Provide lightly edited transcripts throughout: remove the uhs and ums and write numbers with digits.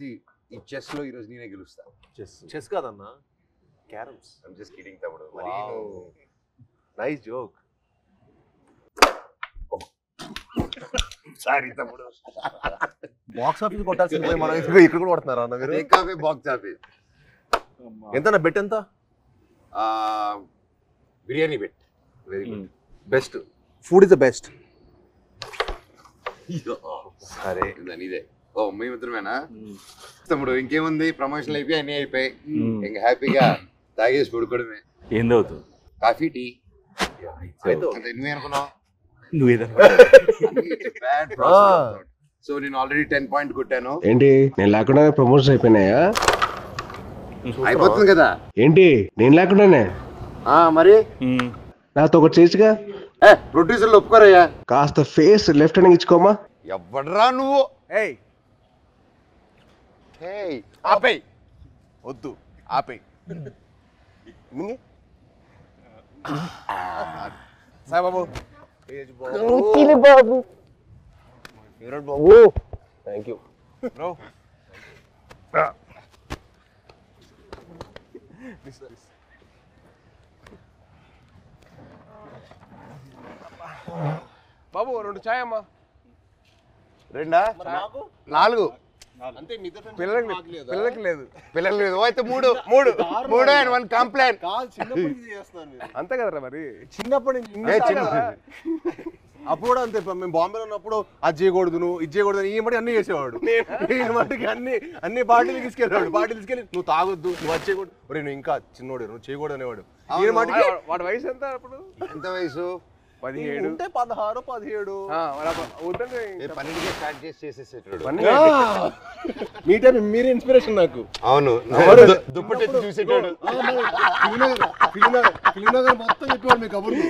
ఈ చెస్ లో ఈరోజు నేనే గెలుస్తా. చెస్ కాదన్నా, క్యారమ్స్. ఐమ్ జస్ట్ కిడింగ్ తమ్ముడు. Nice joke. సారీ తమ్ముడు. బాక్స్ ఆఫీస్ కొట్టాల్సింది పోయి మనం ఇక్కడ కూడా కొడుతున్నారా అన్న మీరు? Takeaway box office. ఎంతన్నా బెట్ ఎంత? Biryani bet. Very good. Best food is the best. సరే ఇదే. ఓ మేమిద్దరమేనా తమ్ముడు? ఇంకేముంది, ప్రమోషన్లు అయిపోయి అన్నీ అయిపోయి ఇంకా హ్యాపీగా తాగేసి పడుకోవడమే. ఏం తాగుతావు? Coffee, tea. నువ్వేనుకున్నావు? సో నేను ఆల్రెడీ 10 పాయింట్ కొట్టాను. ఏంటి నేను లేకుండా ప్రమోషన్ అయిపోయినాయా? అయిపోతుంది కదా. ఏంటి నేను లేకుండానే? మరి నాతో ఒకటి చేసిగా. ప్రొడ్యూసర్లు ఒప్పుకోరయ్యా. కాస్త ఫేస్ లెఫ్ట్ హ్యాండ్ ఇచ్చుకోమా. ఎవడరా నువ్వు? ఆపేయ్. వద్దు ఆపేయ్. సాయిబాబు బాబు బాబు థ్యాంక్ యూ బ్రో. బాబు 2 చాయ్ అమ్మా. 2 4 అంతే. పిల్లలకి లేదు. పిల్లలు లేదు అయితే 3 అండ్ 1 కంప్లైంట్. అంతే కదరా మరి. చిన్నప్పటి అప్పుడు కూడా అంతే. మేము బాంబేలో ఉన్నప్పుడు అది చేయకూడదు, నువ్వు ఇది చేయకూడదు, ఈ మట్టి అన్ని చేసేవాడు. నేను మట్టికి అన్ని పార్టీలు తీసుకెళ్ళాడు. పార్టీలు తీసుకెళ్ళి నువ్వు తాగొద్దు, నువ్వు అది చేయకూడదు, నువ్వు ఇంకా చిన్నోడు, నువ్వు చేయకూడదు అనేవాడు. ఈ మట్టికి వాడి వయసు ఎంత అప్పుడు? ఎంత వయసు? 17 ఉంటే 16 17. 12కే స్టార్ట్ చేసేసేటాడు. మీ టైం మీరే ఇన్స్పిరేషన్ నాకు. అవును, దుప్పటి చూసేటాడు. ఫిలింనగర్ మొత్తం చెప్పేవాడు మీ కబుర్లు.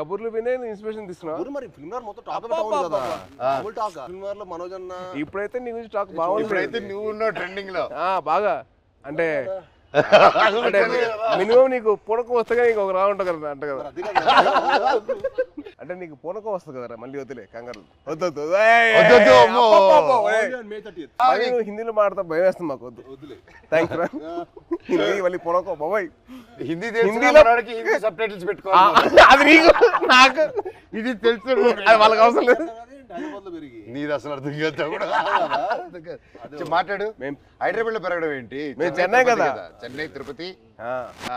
కబుర్లు వినే ఇన్స్పిరేషన్ తీసుకున్నావు. మరి ఫిలింనగర్ మొత్తం టాక్ కదా. ఫిలింనగర్ లో మనోజ్ అన్న. ఇప్పుడైతే నీ గురించి టాక్ బాగుంది. ఇప్పుడైతే నువ్వు ఉన్నావు ట్రెండింగ్ లో బాగా. అంటే మినిమం నీకు పూనకం వస్తే నీకు ఒక రా ఉంటుంది కదా అంట కదా. అంటే నీకు పూనకం వస్తుంది కదరా. మళ్ళీ వద్దులే కంగారు. వద్దు హిందీలో మాట్లాడతా భయం వేస్తుంది మాకు. వద్దులే థ్యాంక్స్ రా. హిందీ మళ్ళీ పూనకం బాబాయ్. హిందీలో సబ్ టైటిల్స్ పెట్టుకోవాలి. అది నీకు నాకు ఇది తెలుసు, అది వాళ్ళకి అవసరం లేదు. నీది అసలు అర్థం కాదు. మాట్లాడు. హైదరాబాద్ లో పెరగడం ఏంటి? మేము చెన్నై కదా. చెన్నై, తిరుపతి,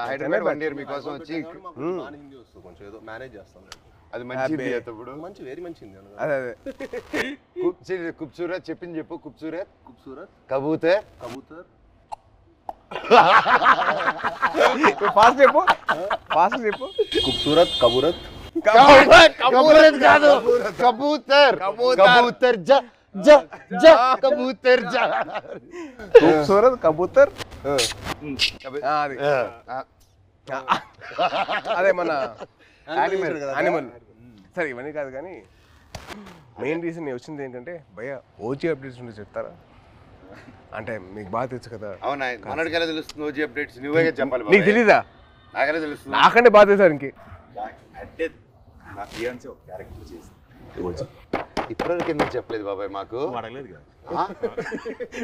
హైదరాబాద్ 1 ఇయర్ మీకోసం వచ్చి కొంచెం ఏదో మేనేజ్ చేస్తాం. అది మంచిది తప్పుడు. మంచి వెరీ మంచిది. అదే ఖూబ్సూరత్ చెప్పింది చెప్పు. ఖూబ్సూరత్ కబూతర్ ఫాస్ట్ చెప్పు. ఖూబ్సూరత్ కబూరత్ కబూతర్ కాదు, కబూతర్. కబూతర్ కబూతర్ ఖూబ్సూరత్ కబూతర్. అదే మన యానిమల్. సరే ఇవన్నీ కాదు కానీ మెయిన్ రీజన్ నేను వచ్చింది ఏంటంటే భయ ఓజీ అప్డేట్స్ ఉంటే చెప్తారా? అంటే మీకు బాగా తెలుసు కదా. అవునా? మనకి ఎలా తెలుస్తుంది ఓజీ అప్డేట్స్? నువ్వే చెప్పాలి. నీకు తెలీదా? నాకెలా తెలుస్తుంది? నాకంటే బాగా తెలుసా ఇంకే. ఇప్పటివరకు ఎందుకు చెప్పలేదు బాబాయ్ మాకు? అడగలేదు కదా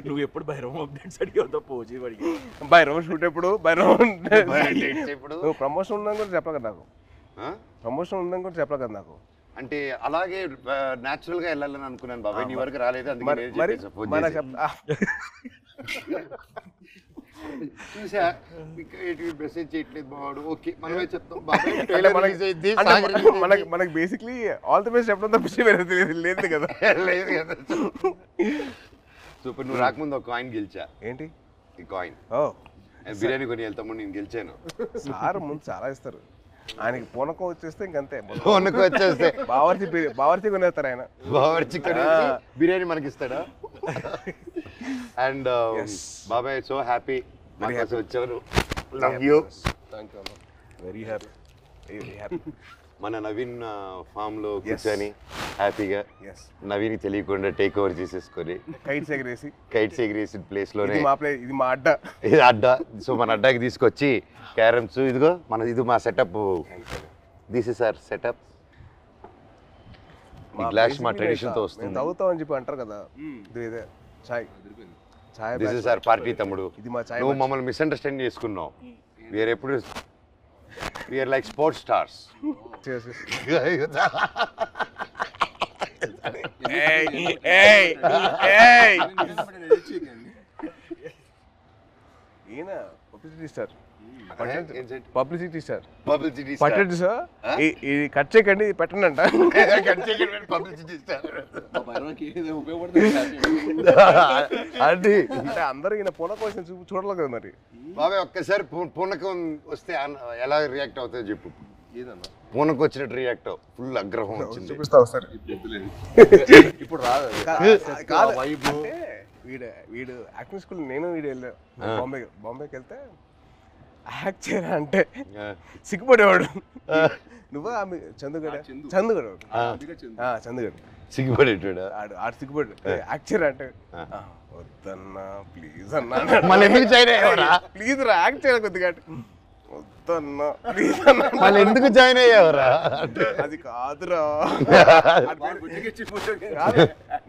నువ్వు. ఎప్పుడు భైరవం అప్డేట్స్ అడిగావు తప్ప ఓజీ అడిగావు. భైరవం షూట్ ఎప్పుడు? భైరవం ఇప్పుడు నువ్వు ప్రమోషన్ ఉందని కూడా చెప్పలే కదా నాకు. ప్రమోషన్ ఉందని కూడా చెప్పలే కదా నాకు. అంటే అలాగే న్యాచురల్ గా వెళ్ళాలని అనుకున్నాను బాబాయ్. నీ వరకు రాలేదు, అందుకే చూసా. మెసేజ్ చేయట్లేదు బావాడు. ఓకే మనమే చెప్తాం. మనకి బేసిక్లీ ఆల్ ది బెస్ట్ చెప్పడం తప్పించి వేరే లేదు కదా. లేదు కదా. సో ఇప్పుడు నువ్వు రాకముందు ఒక కాయిన్ గెలిచా. ఏంటి ఈ కాయిన్? బిర్యానీ కొని వెళ్తాము, నేను గెలిచాను. సార్ ముందు చాలా ఇస్తారు. ఆయనకి పూనకం వచ్చేస్తే ఇంకంతే. పూనకం వచ్చేస్తే బావర్చి కొనేస్తారు ఆయన. బావర్చి కొనేసి బిర్యానీ మనకి ఇస్తాడా? అండ్ బాబాయ్ సో హ్యాపీ వచ్చాను. Love you. Thank you. Very happy. మన నవీన్ ఫామ్ లో కూర్చొని హ్యాపీగా నవీన్ తెలియకుండా టేక్ ఓవర్ చేసేసుకొని కైట్స్ ఎగిరేసి ప్లేస్ లోనే ఇది మా అడ్డా. ఇది అడ్డా. సో మన అడ్డాకి తీసుకొచ్చి క్యారమ్స్, ఇదిగో ఇది మా setup. This is our setup. ఈ గ్లాస్ మా ట్రెడిషన్ తో వస్తుంది. తాగుతామని చెప్పి అంటారు కదా, ఇదే చాయ్. చాయ్ దిస్ ఇస్ అవర్ పార్టీ తమ్ముడు. ఇది మా చాయ్. నువ్వు మమ్మల్ని మిస్అండర్స్టాండ్ చేసుకున్నావు. వీఆర్ ఎప్పుడు వీఆర్ లైక్ స్పోర్ట్స్ స్టార్స్. ఈయన publicity star. Publicity star. Publicity పట్టండి సార్, ఇది కట్ చేయకండి, ఇది పెట్టండి అంట. పబ్లిసిటీ స్టార్ అది అంటే అందరూ ఈయన పూనక కోసం చూడలేదు కదా మరి. బాబాయ్ ఒక్కసారి పూనకం వస్తే ఎలా రియాక్ట్ అవుతుందో చెప్పు. పూనకం వచ్చినట్టు రియాక్ట్ అవ్వు. ఫుల్ ఆగ్రహం వచ్చింది. చూపిస్తా ఒకసారి. ఇప్పుడు రాదు కాదు. అంటే వీడు యాక్టింగ్ స్కూల్ నేను వీడు వెళ్ళా బాంబేకి వెళ్తే యాక్ట్ చేయరా అంటే సిగ్గుపడేవాడు. నువ్వు ఆమె చందుగడ సిగ్గుపడేటాడు. ఆడు సిగ్గుపడు యాక్ట్ చేయరా అంటే వద్దన్నా ప్లీజ్ అన్నా. మళ్ళీ ఎందుకు జాయిన్ అయ్యావరా? ప్లీజ్ రా యాక్ట్ చేయాలి కొద్దిగా. వద్దన్నా ప్లీజ్ అన్నా. మళ్ళీ ఎందుకు జాయిన్ అయ్యావరా? అది కాదురా,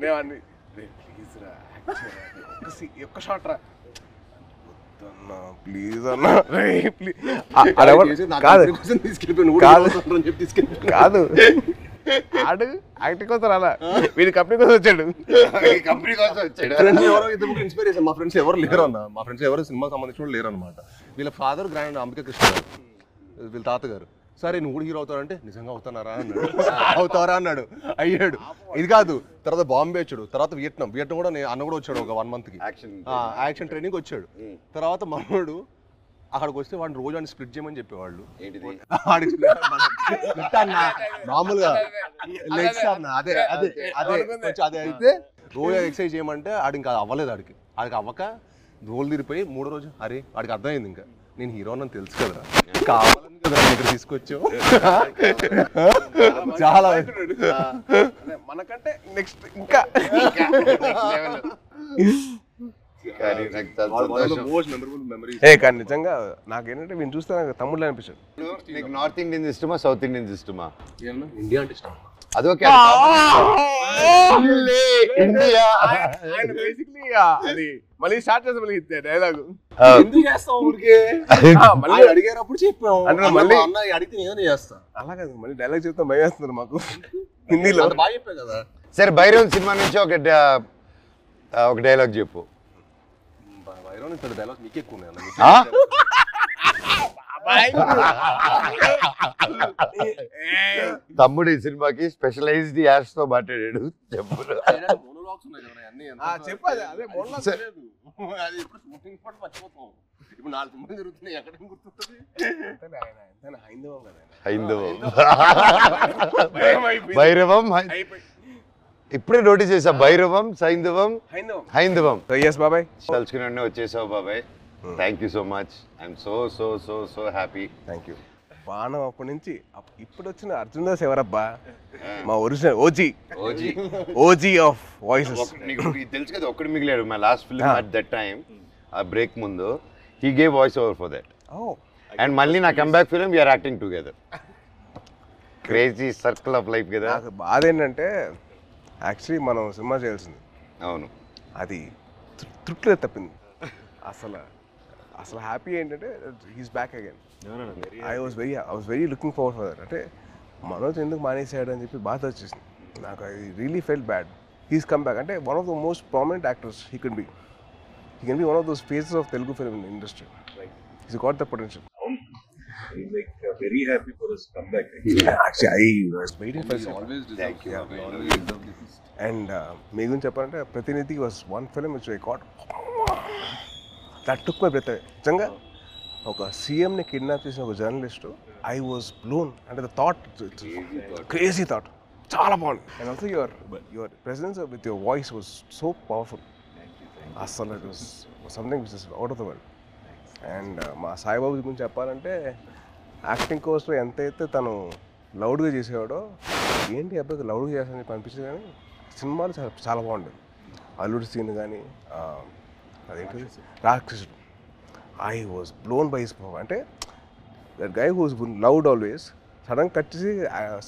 నేను అన్ని ప్లీజ్ రా ఒక్క షాట్ రా, వద్దన్నా ప్లీజ్ అన్నా కాదు. ఆడు యాక్టింగ్ కోసం అలా, వీడి కంపెనీ కోసం వచ్చాడు. కంపెనీ కోసం వచ్చాడు. ఇన్స్పిరేషన్ మా ఫ్రెండ్స్ ఎవరు లేరు అన్న. మా ఫ్రెండ్స్ ఎవరు సినిమాకి సంబంధించిన లేరు అనమాట. వీళ్ళ ఫాదర్ గ్రాండ్ అంబికా కృష్ణ గారు, వీళ్ళ తాతగారు. సరే నువ్వు కూడా హీరో అవుతావంటే నిజంగా అవుతానారా అన్నాడు. అవుతారా అన్నాడు. అయ్యాడు. ఇది కాదు, తర్వాత బాంబే వచ్చాడు, తర్వాత వియట్నాం కూడా అన్న కూడా వచ్చాడు ఒక 1 month కి యాక్షన్ ట్రైనింగ్ వచ్చాడు. తర్వాత మనోడు అక్కడికి వస్తే వాడిని రోజు అని స్ప్లిట్ చేయమని చెప్పేవాళ్ళు. మామూలుగా లెగ్స్ అన్న అదే అదే అదే అదే అయితే రోజు ఎక్సర్సైజ్ చేయమంటే ఆడు ఇంకా అవ్వలేదు. ఆడికి అవ్వక రోల్ తిరిగిపోయి 3వ రోజు అరే వాడికి అర్థమైంది ఇంకా నేను హీరో అని తెలుసు కదరా, కావాలని కదా దగ్గర తీసుకొచ్చావు. చాలా మనకంటే నెక్స్ట్ ఇంకా కానీ నిజంగా నాకేంటంటే వీళ్ళు చూస్తే నాకు తమ్ముళ్ళు అనిపించాడు. నీకు నార్త్ ఇండియన్స్ ఇష్టమా సౌత్ ఇండియన్స్ ఇష్టమా? ఇండియా అంటే ఇష్టం. అదొకే ఇండియా బేసిక్లీ అది మళ్ళీ స్టార్ట్ చేస్తాం మళ్ళీ డైలాగ్ ఎందుకు చేస్తాం ఊరికే మళ్ళీ అడిగేటప్పుడు చెప్పాం అంటే మళ్ళీ అడిగితే నేనే చేస్తా అలా కాదు మళ్ళీ డైలాగ్ చెప్తాం భయం వేస్తున్నారు మాకు హిందీలో బాగా చెప్పావు కదా. సరే భైరవ్ సినిమా నుంచి ఒక డైలాగ్ చెప్పు. భైరవ్ డైలాగ్ నీకే ఎక్కువ ఉన్నాయి. తమ్ముడు ఈ సినిమాకి స్పెషలైజ్డ్ యాడ్స్ తో మాట్లాడాడు. చెప్పు. భైరవం ఇప్పుడే నోటీస్ చేసా. భైరవం హైందవం బాబాయ్ తలుచుకుని వచ్చేసావు బాబాయ్. Thank you so much. I'm so so so so happy. Thank you. బాణం అప్పటి నుంచి ఇప్పుడు వచ్చిన అర్జున్ దాస్ ఎవరబ్బా? మా ఒరిజినల్ ఓజీ ఆఫ్ వాయిసెస్. నీకు తెలుసు కదా ఒక్కడు మిగిలాడు. My last film at that time ఆ బ్రేక్ ముందు he gave voice over for that. And మళ్ళీ నా comeback film we are acting together. Crazy circle of life కదా. నాకు బాధ ఏంటంటే యాక్చువల్లీ మనం సినిమా చేయాల్సింది. అవును. అది తృప్తిలో తప్పింది. అసలు హ్యాపీ ఏంటంటే he's back again. I was very looking forward for that. అంటే మనోజ్ ఎందుకు మానేసాడు అని చెప్పి బాధ వచ్చేసింది నాకు. I really felt bad. He's come back. అంటే one of the most prominent actors he can be one of those faces of Telugu film industry. He's got the potential. Very happy for his comeback. Actually, I was waiting for it. Thank you. And మీ గురించి చెప్పాలంటే Prathinidhi was one film which I got that took my breath. నిజంగా ఒక సీఎంని kidnap చేసిన ఒక journalist I was blown. అంటే the thought crazy thought చాలా బాగుంది. And also your presence with your voice was so powerful. అసలు it was something which is out of the world. And మా సాయిబాబు గురించి చెప్పాలంటే యాక్టింగ్ కోర్స్లో ఎంతైతే తను లౌడ్గా చేసేవాడో ఏంటి అబ్బాయి లౌడ్గా చేస్తానని చెప్పి అనిపించింది. కానీ సినిమాలు చాలా బాగుండేది. అల్లుడి సీన్ కానీ అదేంటి Rakshasudu I was blown by his power. అంటే that guy who's loud always sudden cut చేసి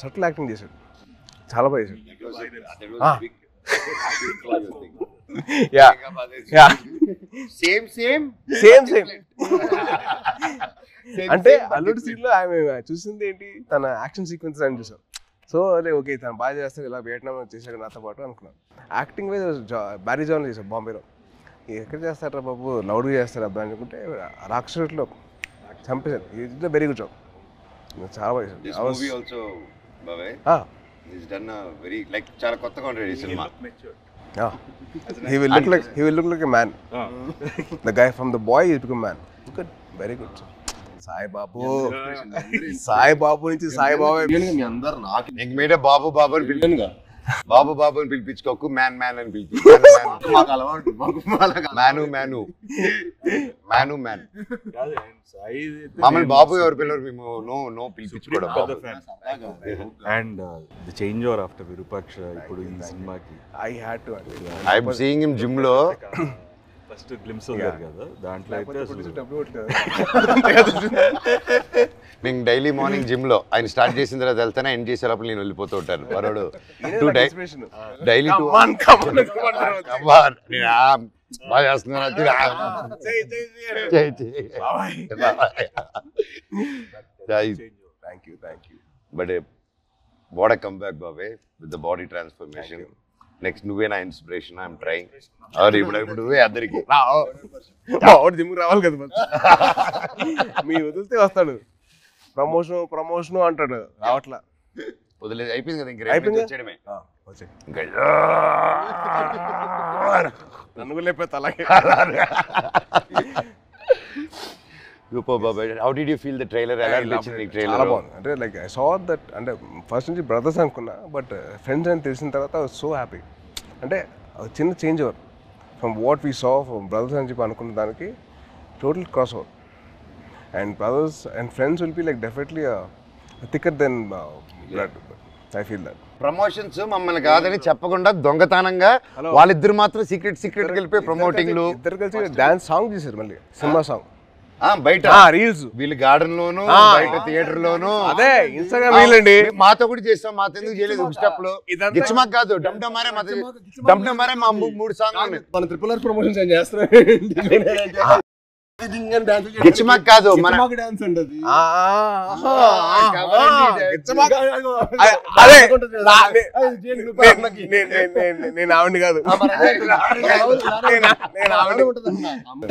సటిల్ యాక్టింగ్ చేశాడు. చాలా బాగా చేశాడు. Yeah yeah same same same same అంటే అల్లుడు సీన్ లో ఆమె చూసింది ఏంటి, తన యాక్షన్ సీక్వెన్స్ అని చూసాం. సో అదే ఓకే తను బాగా చేస్తాడు, ఇలా వియట్నాం చేశాడు నాతో పాటు అనుకున్నాను. యాక్టింగ్ వైజ్ బ్యారీ జాన్ చేశాడు బాంబేలో. ఎక్కడ చేస్తారా బాబు, లౌడ్గా చేస్తాడు అబ్బాయి అనుకుంటే రాక్షసులో చంపేశాడు. ఇది వెరీ గుడ్ జాబ్, చాలా బాగా చేశాడు. చాలా కొత్తగా ఉంటుంది ఈ cinema. He will look like a man. The guy from the boy is become man. Good, very good. Sai Babu నుంచి సాయి బాబు మీ అందరు నాకు ఇంక మీరే బాబు బాబు అని పిలిచానుగా. బాబు బాబు అని పిలిపించుకోకు, మ్యాన్ మ్యాన్ అని పిలిపించు. మాకు అలవాటు మ్యాను మ్యాను మ్యాను మ్యాన్. మమ్మల్ని బాబు ఎవరు పిల్లలు, మేము నో నో పిలిపించుకోవడం. And the change over after Virupaksha ఇప్పుడు ఈ సినిమాకి I am seeing him gym లో. ఫస్ట్ గ్లిమ్స్ వదిలేరు కదా, దాంట్లో అయితే నేను డైలీ మార్నింగ్ జిమ్ లో ఆయన స్టార్ట్ చేసిన తర్వాత వెళ్తానే, ఎండ్ చేసే లోపల నేను వెళ్ళిపోతూ ఉంటాను. వరోడు డైలీ బాగా చేస్తున్నాను. But what a come back బాబే with the body transformation. Next నువ్వే నా ఇన్స్పిరేషన్. I'm trying. ఇప్పుడు నువ్వే అందరికి జిమ్ రావాలి కదా, మీ వదిలితే వస్తాడు. ప్రమోషన్ అంటాడు, రావట్లా. వదిలేదు, అయిపోయింది కదా. ఇంక అయిపోయింది, వచ్చేయడమే. నన్ను లేకపోతే అలాగే. How did you feel the trailer? ఎలా అనిపించింది ట్రైలర్? చాలా బాగుంది. అంటే లైక్ ఐ సా దట్, అంటే ఫస్ట్ నుంచి బ్రదర్స్ అనుకున్నా, బట్ ఫ్రెండ్స్ అని తెలిసిన తర్వాత ఐ వాజ్ సో హ్యాపీ. అంటే చిన్న change over from what we saw from brothers అని చెప్పి అనుకున్న దానికి total cross over. And brothers and friends will be like definitely thicker then blood. I feel that. Promotions మమ్మల్ని కాదని చెప్పకుండా దొంగతనంగా వాళ్ళిద్దరు మాత్రం సీక్రెట్ వెళ్ళిపోయి ప్రమోటింగ్లు. ఇద్దరు కలిసి డాన్స్ సాంగ్ చేశారు, మళ్ళీ సినిమా సాంగ్ బయట రీల్స్. వీళ్ళు గార్డెన్ లోను, బయట థియేటర్ లోను. అదే ఇన్స్టాగ్రామ్ వీళ్ళండి. మాతో కూడా చేస్తాం, మాతో ఎందుకు చేయలేదు స్టెప్ లో. గిచ్చమాక్ కాదు, డమ్డమారే మా 3 సాంగ్ మన ట్రిపుల్ ఆర్ ప్రమోషన్స్ ఏం చేస్తారు. గిచ్చమాక్ కాదు, మన డాన్స్ అంటది. నేను ఆవిడ కాదు,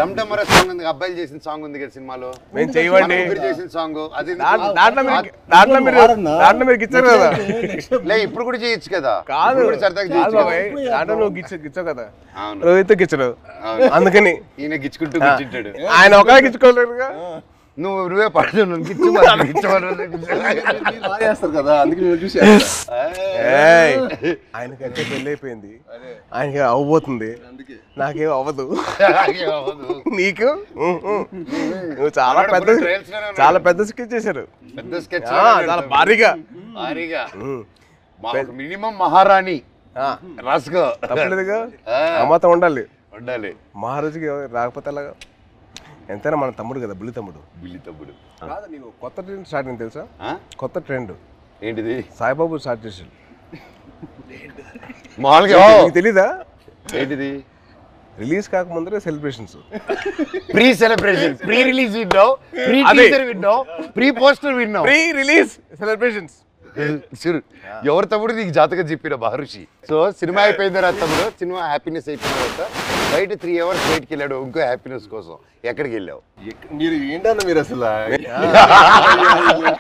డమ్డమరే సాంగ్ ఉంది, అబ్బాయిలు చేసిన సాంగ్ ఉంది కదా సినిమాలో. మేము చేయవండి చేసిన సాంగ్ అది. దాంట్లో మీరు గిచ్చారు కదా. లే ఇప్పుడు కూడా చేయొచ్చు కదా. కాదు దాంట్లో నువ్వు గిచ్చావు కదా, రోహిత్ గిచ్చడు. అందుకని ఈయన గిచ్చుకుంటూ కూర్చుంటాడు. ఆయన ఒక గిచ్చుకోలేదుగా. నువ్వే పడుతు కదా, అందుకే చూసి ఆయనకంటే పెళ్ళి అయిపోయింది, ఆయనకి అవ్వబోతుంది, నాకేం అవ్వదు. నీకు నువ్వు చాలా పెద్ద స్కెచ్ చేశారు. పెద్ద స్కెచ్, చాలా భారీగా మినిమం మహారాణి రాసుకో. తప్పలేదుగా, అమ్మతో ఉండాలి. మహారాజుకి రాకపోతే అలాగా. ఎంతైనా మన తమ్ముడు కదా, బుల్లి తమ్ముడు. కాదు, నీకు కొత్త ట్రెండ్ స్టార్ట్ అయింది తెలుసా? కొత్త ట్రెండ్ ఏంటిది? సాయిబాబు స్టార్ట్ చేసాడు. మామూలుగా తెలీదా? ఏంటిది? రిలీజ్ కాకముందరే celebrations. Pre celebration, pre release విన్నావు, ప్రీ టీజర్ విన్నావు, ప్రీ పోస్టర్ విన్నావు, ప్రీ రిలీజ్ సెలబ్రేషన్స్. ఎవరు తమ్ముడు నీకు జాతకం చెప్పిన మహర్షి. సో సినిమా అయిపోయిన తర్వాత తమ్ముడు, సినిమా హ్యాపీనెస్ అయిపోయిన తర్వాత బయట 3 hours బయటికి వెళ్ళాడు ఇంకో హ్యాపీనెస్ కోసం. ఎక్కడికి వెళ్ళావు? మీరు ఏంటన్నా మీరు అసలు